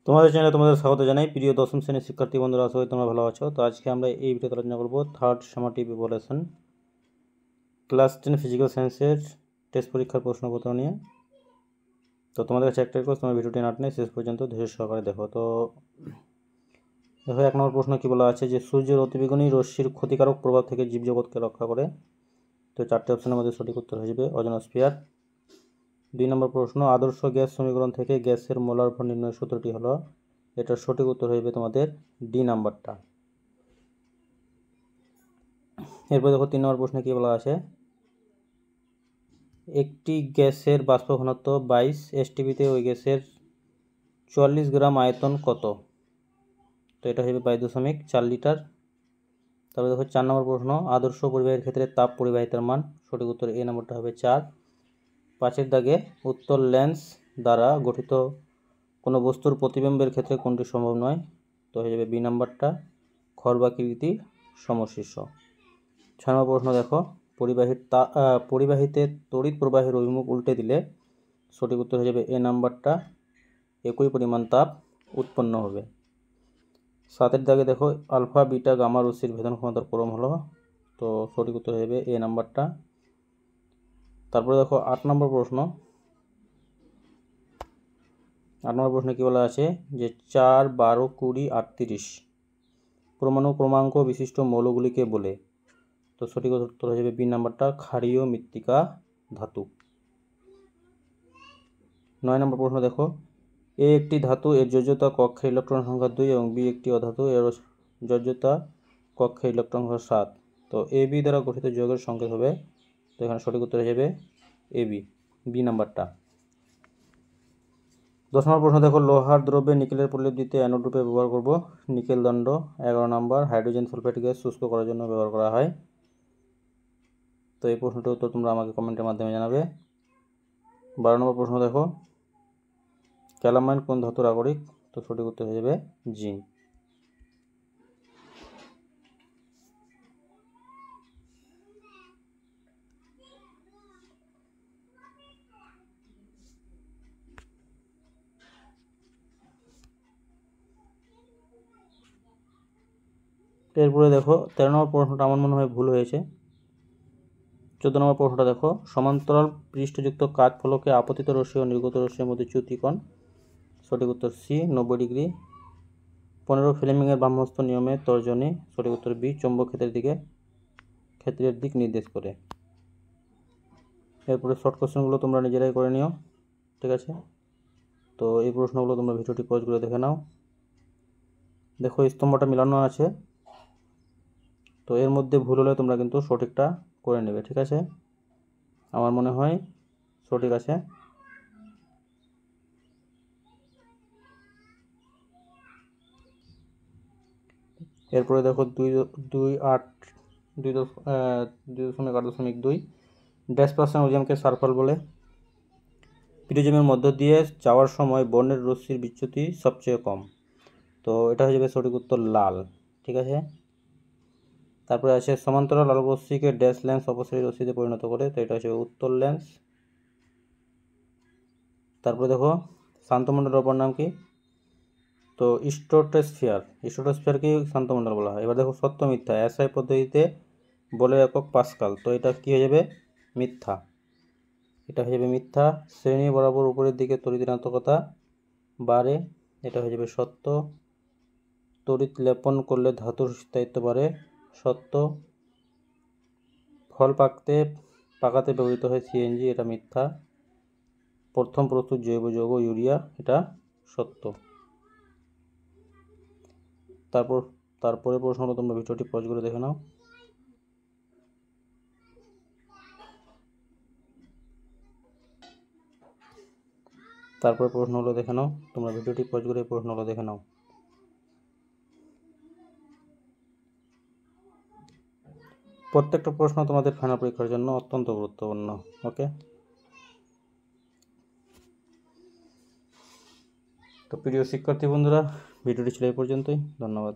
তোমাদের চ্যানেলে তোমাদের স্বাগত জানাই। প্রিয় দশম শ্রেণীর শিক্ষার্থী বন্ধুরা, আশা করি তোমরা ভালো আছো। তো আজকে আমরা এই ভিডিওতে আলোচনা করব third summative evaluation class 10 physical সায়েন্সের টেস্ট পরীক্ষার প্রশ্নপত্র নিয়ে। তো তোমাদের কাছে একটা রিকোয়েস্ট, তোমার ভিডিওটি না টেনে শেষ পর্যন্ত ধৈর্য সহকারে দেখো। তো দেখো, 1 নম্বর প্রশ্ন কি বলা আছে, যে সূর্যের অতিবেগুনি রশ্মির ক্ষতিকারক প্রভাব থেকে জীবজগৎকে রক্ষা করে। তো 4টে অপশনের মধ্যে সঠিক উত্তর হয়ে যাবে ওজোনোস্ফিয়ার। 2 নম্বর প্রশ্ন, আদর্শ গ্যাস সমীকরণ থেকে গ্যাসের মোলার ভর নির্ণয়ের সূত্রটি হলো। এটার সঠিক উত্তর হয়ে যাবে তোমাদের ডি নাম্বারটা। এরপর দেখো 3 নম্বর প্রশ্নে কি বলা আছে, একটি গ্যাসের বাষ্প ঘনত্ব 22 এসটিপিতে ওই গ্যাসের 44 গ্রাম আয়তন কত? তো এটা হবে 22.4 লিটার। তারপরে দেখো 4 নম্বর প্রশ্ন, আদর্শ পরিবাহীর ক্ষেত্রে তাপ পরিবাহিতার মান। সঠিক উত্তর এ নম্বরটা হবে 4। 5-এর দাগে উত্তল লেন্স দ্বারা গঠিত কোনো বস্তুর প্রতিবিম্বের ক্ষেত্রে কোনটি সম্ভব নয়? তো হয়ে যাবে বি নাম্বারটা, খর্বাকৃতি সমশীর্ষ। 6 নম্বর প্রশ্ন দেখো, পরিবাহীতে তড়িৎ প্রবাহের অভিমুখ উল্টে দিলে। সঠিক উত্তর হয়ে যাবে এ নাম্বারটা, একই পরিমাণ তাপ উৎপন্ন হবে। 7-এর দাগে দেখো, আলফা বিটা গামা রশ্মির ভেদন ক্ষমতার ক্রম হলো। তো সঠিক উত্তর হয়ে যাবে এ নাম্বারটা। তারপরে দেখো 8 নম্বর প্রশ্ন। 8 নম্বর প্রশ্নে কী বলা আছে, যে 4, 12, 20, 38 পরমাণু ক্রমাঙ্ক বিশিষ্ট মৌলগুলিকে বলে। তো সঠিক উত্তর হয়ে যাবে বি নাম্বারটা, ক্ষারীয় মৃত্তিকা ধাতু। 9 নম্বর প্রশ্ন দেখো, এ একটি ধাতু, এর যোজ্যতা কক্ষের ইলেকট্রন সংখ্যা 2 এবং বি একটি অধাতু, এর যোজ্যতা কক্ষের ইলেকট্রন সংখ্যা 7। তো এ বি দ্বারা গঠিত যৌগের সংকেত হবে। তো এখানে সঠিক উত্তর হয়ে যাবে এ বি, বি নাম্বারটা। 10 নম্বর প্রশ্ন দেখো, লোহার দ্রব্যে নিকেলের প্রলেপ দিতে অ্যানোড রূপে ব্যবহার করব। নিকেল দণ্ড। 11 নম্বর, হাইড্রোজেন সালফাইড গ্যাস শুষ্ক করার জন্য ব্যবহার করা হয়। তো এই প্রশ্নটির উত্তর তোমরা আমাকে কমেন্টের মাধ্যমে জানাবে। 12 নম্বর প্রশ্ন দেখো, ক্যালামাইন কোন ধাতুর আগরিক? তো সঠিক উত্তর হয়ে যাবে জিঙ্ক। এরপরে দেখো 13 নম্বর প্রশ্নটা আমার মনে হয় ভুল হয়েছে। 14 নম্বর প্রশ্নটা দেখো, সমান্তরাল পৃষ্ঠযুক্ত কাচ ফলকে আপতিত রশ্মি ও নির্গত রশ্মির মধ্যে চ্যুতি কোণ। সঠিক উত্তর সি, 90 ডিগ্রি। 15 ফ্লেমিংয়ের ব্রাহ্মস্ত নিয়মে তর্জনী। সঠিক উত্তর বি, চৌম্বক ক্ষেত্রের দিক নির্দেশ করে। এরপরে শর্ট কোশ্চেনগুলো তোমরা নিজেরাই করে নিও, ঠিক আছে? তো এই প্রশ্নগুলো তোমরা ভিডিওটি পজ করে দেখে নাও। দেখো, স্তম্ভটা মিলানো আছে, তো এর মধ্যে ভুল হলে তোমরা কিন্তু সঠিকটা করে নেবে, ঠিক আছে? আমার মনে হয় সঠিক আছে। এরপরে দেখো 2.8.2 ড্যাশ পার্সেন্ট ওজনকে সার্ফল বলে। প্রিজমের মধ্য দিয়ে যাওয়ার সময় বর্ণের রশ্মির বিচ্যুতি সবচেয়ে কম। তো এটা হয়ে যাবে সঠিক উত্তর লাল, ঠিক আছে? তারপরে আছে সমান্তরাল আলোক রশ্মিকে ড্যাশ লেন্স অপসারী রশ্মিতে পরিণত করে। তো এটা হচ্ছে উত্তর লেন্স। তারপরে দেখো, শান্তমণ্ডলের অপর নাম কি? তো স্ট্র্যাটোস্ফিয়ারকে শান্তমণ্ডল বলা হয়। এবার দেখো সত্য মিথ্যা, এসআই পদ্ধতিতে বলের একক পাস্কাল। তো এটা কি হয়ে যাবে? মিথ্যা। এটা হয়ে যাবে মিথ্যা। শ্রেণী বরাবর উপরের দিকে তড়িৎ ঋণাত্মকতা বাড়ে। এটা হয়ে যাবে সত্য। তড়িৎ লেপন করলে ধাতুর স্থায়িত্ব বাড়ে। সত্য। ফল পাকাতে ব্যবহৃত হয় সিএনজি। এটা মিথ্যা। প্রথম প্রস্তুত জৈব যৌগ ইউরিয়া। এটা সত্য। তারপরে প্রশ্নটা তোমরা ভিডিওটি পজ করে দেখে নাও। তারপরে প্রশ্নগুলো দেখে নাও, তোমরা ভিডিওটি পজ করে প্রশ্নগুলো দেখে নাও। প্রত্যেকটা প্রশ্ন তোমাদের ফাইনাল পরীক্ষার জন্য অত্যন্ত গুরুত্বপূর্ণ। ওকে, তো প্রিয় শিক্ষার্থী বন্ধুরা, ভিডিওটি ছিল এই পর্যন্তই। ধন্যবাদ।